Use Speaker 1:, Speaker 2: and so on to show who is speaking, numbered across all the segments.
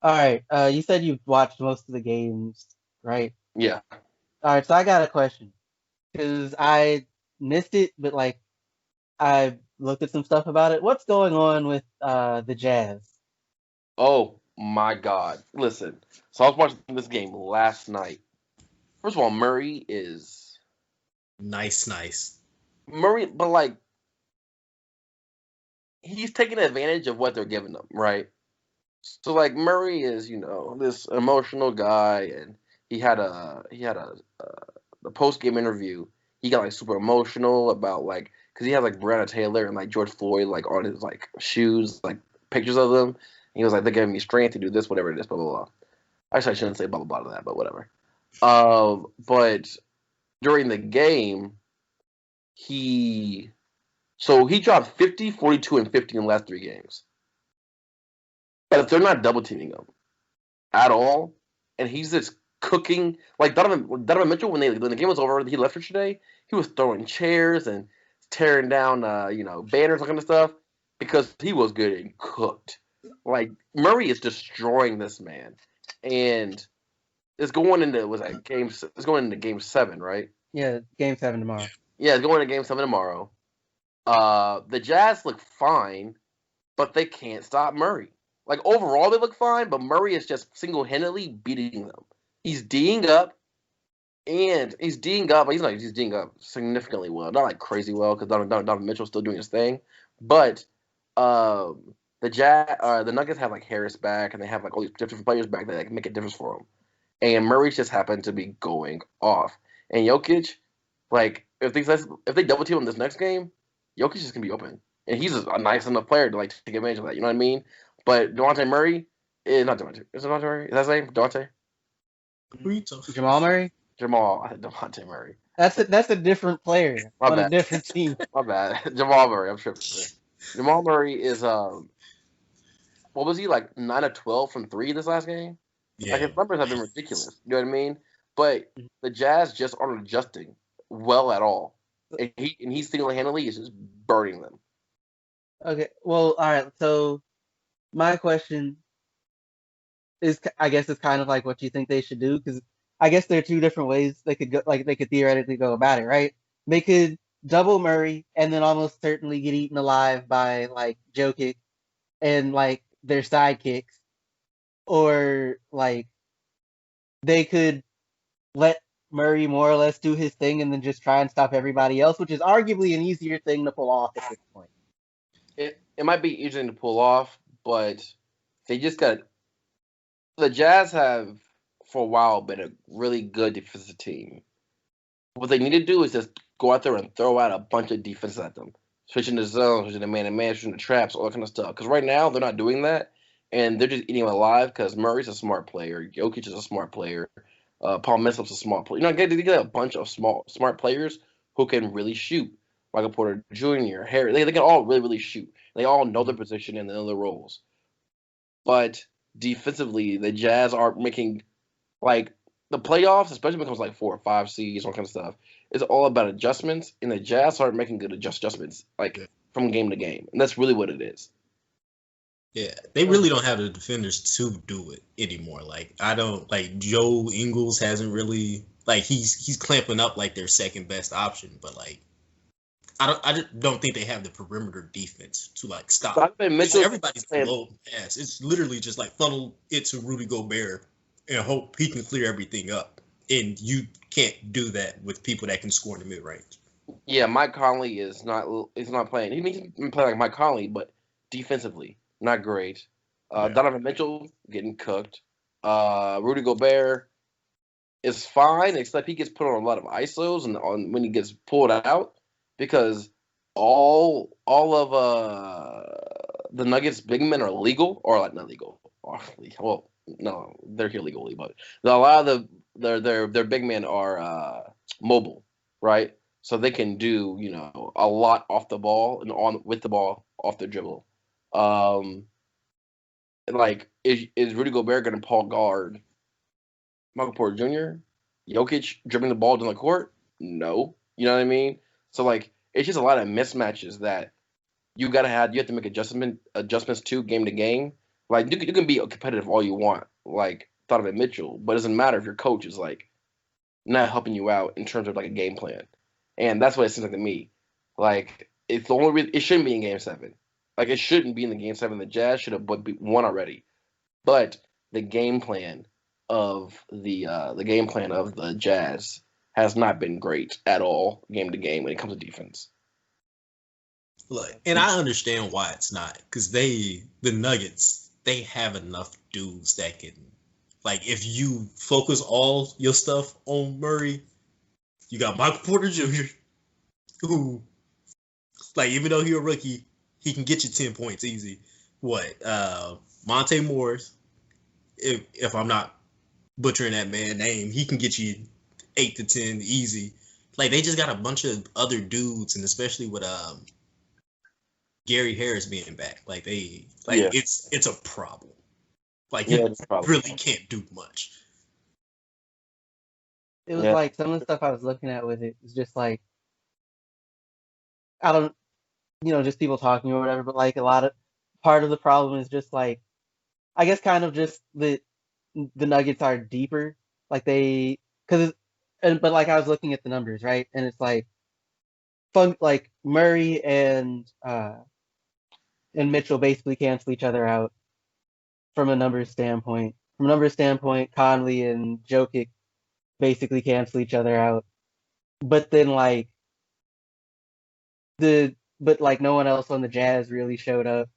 Speaker 1: All right. You said you've watched most of the games, right?
Speaker 2: Yeah.
Speaker 1: All right. So I got a question because I missed it, but like I looked at some stuff about it. What's going on with the Jazz?
Speaker 2: Oh my God. Listen. So I was watching this game last night. First of all,
Speaker 3: Nice, nice.
Speaker 2: But like he's taking advantage of what they're giving him, right? So like Murray is, this emotional guy, and he had a the post game interview. He got like super emotional about like because he had like Breonna Taylor and like George Floyd like on his like shoes, like pictures of them. And he was like, they're giving me strength to do this, whatever it is, blah blah blah. Actually, I shouldn't say blah blah blah to that, but whatever. But during the game, he he dropped 50, 42, and 50 in the last three games. But if they're not double teaming him at all, and he's just cooking like Donovan Mitchell when the game was over, he left for today. He was throwing chairs and tearing down banners, that kind of stuff because he was getting cooked. Like Murray is destroying this man, and it's going into game seven, right?
Speaker 1: Yeah, Game 7 tomorrow.
Speaker 2: Yeah, it's going to game seven tomorrow. The Jazz look fine, but they can't stop Murray. Like overall, they look fine, but Murray is just single handedly beating them. He's D'ing up, and he's D'ing up. But he's D'ing up significantly well, not like crazy well because Donovan Mitchell's still doing his thing. But the Nuggets have like Harris back, and they have like all these different players back that like, make a difference for them. And Murray just happened to be going off. And Jokic, like if they double team him this next game, Jokic is gonna be open, and he's a nice enough player to like take advantage of that. You know what I mean? But Devontae Murray is not Devontae. Is it Devontae Murray? Is that his name? Devontae?
Speaker 3: Who you talking?
Speaker 1: Jamal Murray?
Speaker 2: Jamal. I said Devontae Murray.
Speaker 1: That's a different player
Speaker 2: My
Speaker 1: on a
Speaker 2: bad.
Speaker 1: different team.
Speaker 2: My bad. Jamal Murray. I'm tripping. Jamal Murray is what was he like 9 of 12 from three this last game? Like
Speaker 3: Yeah,
Speaker 2: his numbers have been ridiculous. You know what I mean? But the Jazz just aren't adjusting well at all, and he single handedly is just burning them.
Speaker 1: Okay. Well, all right. So my question is, I guess, it's kind of like what you think they should do because I guess there are two different ways they could go. Like they could theoretically go about it, right? They could double Murray and then almost certainly get eaten alive by like Jokic and like their sidekicks, or like they could let Murray more or less do his thing and then just try and stop everybody else, which is arguably an easier thing to pull off at this point.
Speaker 2: It might be easy to pull off, but they just got the Jazz have for a while been a really good defensive team. What they need to do is just go out there and throw out a bunch of defense at them, switching the zone, switching the man-to-man, switching the traps, all that kind of stuff. Because right now they're not doing that, and they're just eating them alive. Because Murray's a smart player, Jokic is a smart player, Paul Millsap's a smart player. They get a bunch of smart players who can really shoot. Michael Porter Jr., Harry, they can all really, really shoot. They all know their position and they know their roles. But defensively, the Jazz are making like the playoffs, especially when it comes to like 4 or 5 seeds, all kind of stuff. It's all about adjustments, and the Jazz aren't making good adjustments like
Speaker 3: yeah,
Speaker 2: from game to game, and that's really what it is.
Speaker 3: yeah. They really don't have the defenders to do it anymore. Like I don't like Joe Ingles hasn't really like he's clamping up like their second best option, but like I just don't think they have the perimeter defense to like stop.
Speaker 2: Donovan
Speaker 3: Because
Speaker 2: Mitchell
Speaker 3: everybody's
Speaker 2: playing,
Speaker 3: below pass. It's literally just like funnel it to Rudy Gobert and hope he can clear everything up. And you can't do that with people that can score in the mid range.
Speaker 2: yeah. Mike Conley is not playing. He's been playing like Mike Conley, but defensively not great.
Speaker 3: Yeah.
Speaker 2: Donovan Mitchell getting cooked. Rudy Gobert is fine, except he gets put on a lot of ISOs and on when he gets pulled out because all of the Nuggets big men are legal or like not legal. Well, no, they're here legally, but a lot of their big men are mobile, right? So they can do a lot off the ball and on with the ball off the dribble. Um, like is Rudy Gobert going to Paul guard Michael Porter Jr., Jokic dribbling the ball down the court? No. You know what I mean? So like it's just a lot of mismatches that you have to make adjustments to game to game. Like you can be competitive all you want, like Donovan Mitchell, but it doesn't matter if your coach is like not helping you out in terms of like a game plan, and that's what it seems like to me. Like it's the only reason it shouldn't be in Game 7. Like it shouldn't be in the Game 7. The Jazz should have won already, but the game plan the game plan of the Jazz has not been great at all game to game when it comes to defense.
Speaker 3: Look, and I understand why it's not, because the Nuggets, they have enough dudes that can, like, if you focus all your stuff on Murray, you got Michael Porter Jr., who, like, even though he's a rookie, he can get you 10 points easy. Monte Morris, if I'm not butchering that man's name, he can get you 8 to 10 easy. Like, they just got a bunch of other dudes, and especially with Gary Harris being back, it's a problem. Like you really can't do much.
Speaker 1: It was like some of the stuff I was looking at with it was just like I don't, just people talking or whatever. But like part of the problem is just like I guess kind of just the Nuggets are deeper. Like but like I was looking at the numbers, right, and it's like like Murray and Mitchell basically cancel each other out from a numbers standpoint. From a numbers standpoint, Conley and Jokic basically cancel each other out. But then but no one else on the Jazz really showed up.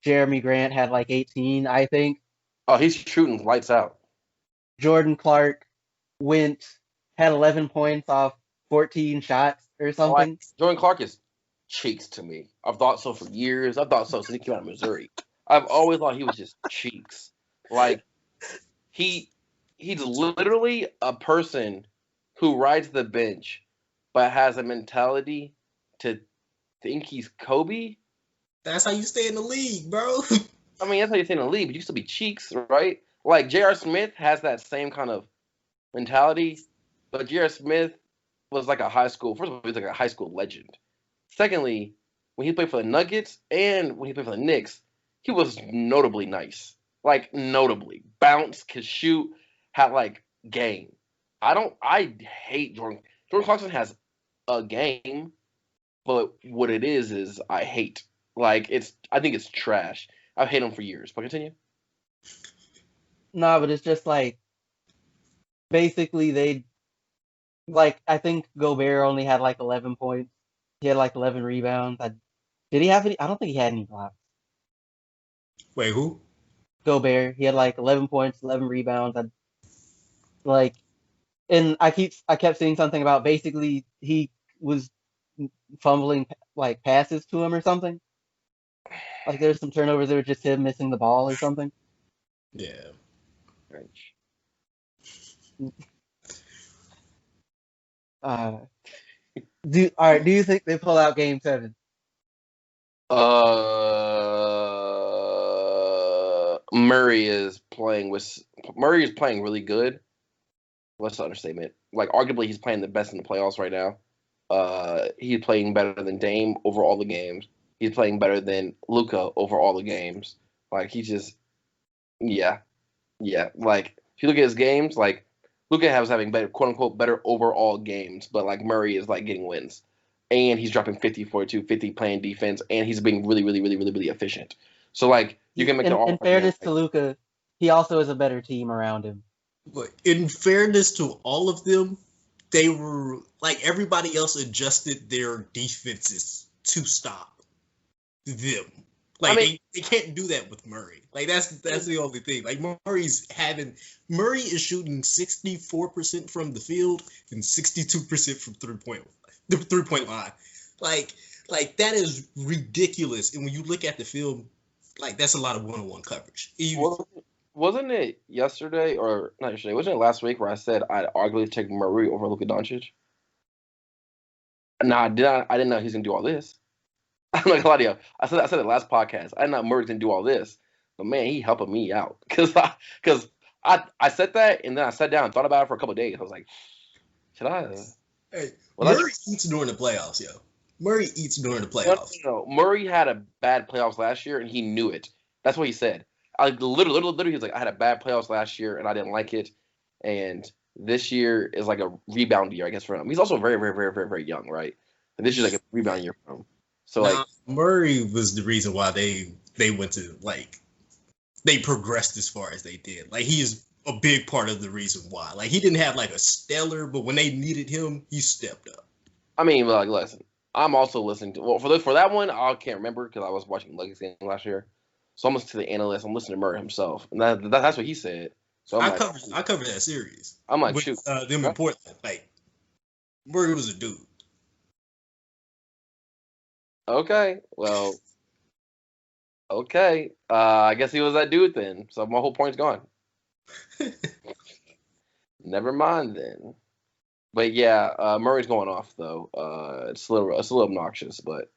Speaker 1: Jeremy Grant had like 18, I think.
Speaker 2: Oh, he's shooting lights out.
Speaker 1: Jordan Clark had 11 points off 14 shots or something.
Speaker 2: Jordan Clark is cheeks to me. I've thought so for years. I've thought so since he came out of Missouri. I've always thought he was just cheeks. Like he's literally a person who rides the bench but has a mentality to think he's Kobe.
Speaker 3: That's how you stay in the league, bro.
Speaker 2: I mean, that's how you stay in the league, but you still be cheeks, right? Like J.R. Smith has that same kind of mentality, but J.R. Smith was like a high school. First of all, he was like a high school legend. Secondly, when he played for the Nuggets and when he played for the Knicks, he was notably nice. Like notably, bounce, could shoot, had like game. I hate Jordan. Jordan Clarkson has a game, but what it is I hate. Like I think it's trash. I've hated him for years. But continue.
Speaker 1: No, but it's just like basically I think Gobert only had like 11 points. He had like 11 rebounds. Did he have any? I don't think he had any blocks.
Speaker 3: Wait, who?
Speaker 1: Gobert. He had like 11 points, 11 rebounds. And I kept seeing something about basically he was fumbling like passes to him or something. Like there's some turnovers that were just him missing the ball or something.
Speaker 3: Yeah.
Speaker 1: Do you think they pull out Game 7?
Speaker 2: Murray is playing really good. What's the understatement? Like arguably he's playing the best in the playoffs right now. He's playing better than Dame over all the games. He's playing better than Luka over all the games. Like he's just yeah. Like if you look at his games, like Luka was having better, quote unquote, better overall games, but like Murray is like getting wins. And he's dropping 50, 42, 50 playing defense, and he's being really, really, really, really, really efficient. So like you can make the
Speaker 1: in fairness to Luka, he also has a better team around him.
Speaker 3: But in fairness to all of them, they were like everybody else adjusted their defenses to stop them. Like they can't do that with Murray. Like that's the only thing. Like Murray is shooting 64% from the field and 62% from the 3-point line. Like that is ridiculous. And when you look at the film, like that's a lot of one-on-one coverage.
Speaker 2: Wasn't it yesterday or not yesterday? Wasn't it last week where I said I'd arguably take Murray over Luka Doncic? No, I didn't know he's gonna do all this. I'm not gonna lie to you. I said it last podcast. I didn't know Murray didn't do all this, but man, he helping me out because I said that and then I sat down and thought about it for a couple of days. I was like, should I?
Speaker 3: Hey, Murray eats during the playoffs, yo. Murray eats during the playoffs.
Speaker 2: No. Murray had a bad playoffs last year and he knew it. That's what he said. literally, he's like, I had a bad playoffs last year and I didn't like it, and this year is like a rebound year, I guess, for him. He's also very, very, very, very, very young, right? And this year's like a rebound year for him. So like
Speaker 3: Now, Murray was the reason why they went to like they progressed as far as they did. Like he is a big part of the reason why. Like he didn't have like a stellar, but when they needed him, he stepped up.
Speaker 2: I mean, like, listen, I'm also listening to for that one. I can't remember because I was watching Nuggets game last year, so I'm listening to the analyst. I'm listening to Murray himself, and that's what he said. So
Speaker 3: I covered that series.
Speaker 2: I'm like,
Speaker 3: with,
Speaker 2: shoot,
Speaker 3: them in Portland. Like Murray was a dude.
Speaker 2: okay, well, okay. I guess he was that dude then. So my whole point's gone. Never mind then. But yeah, Murray's going off though. It's a little obnoxious, but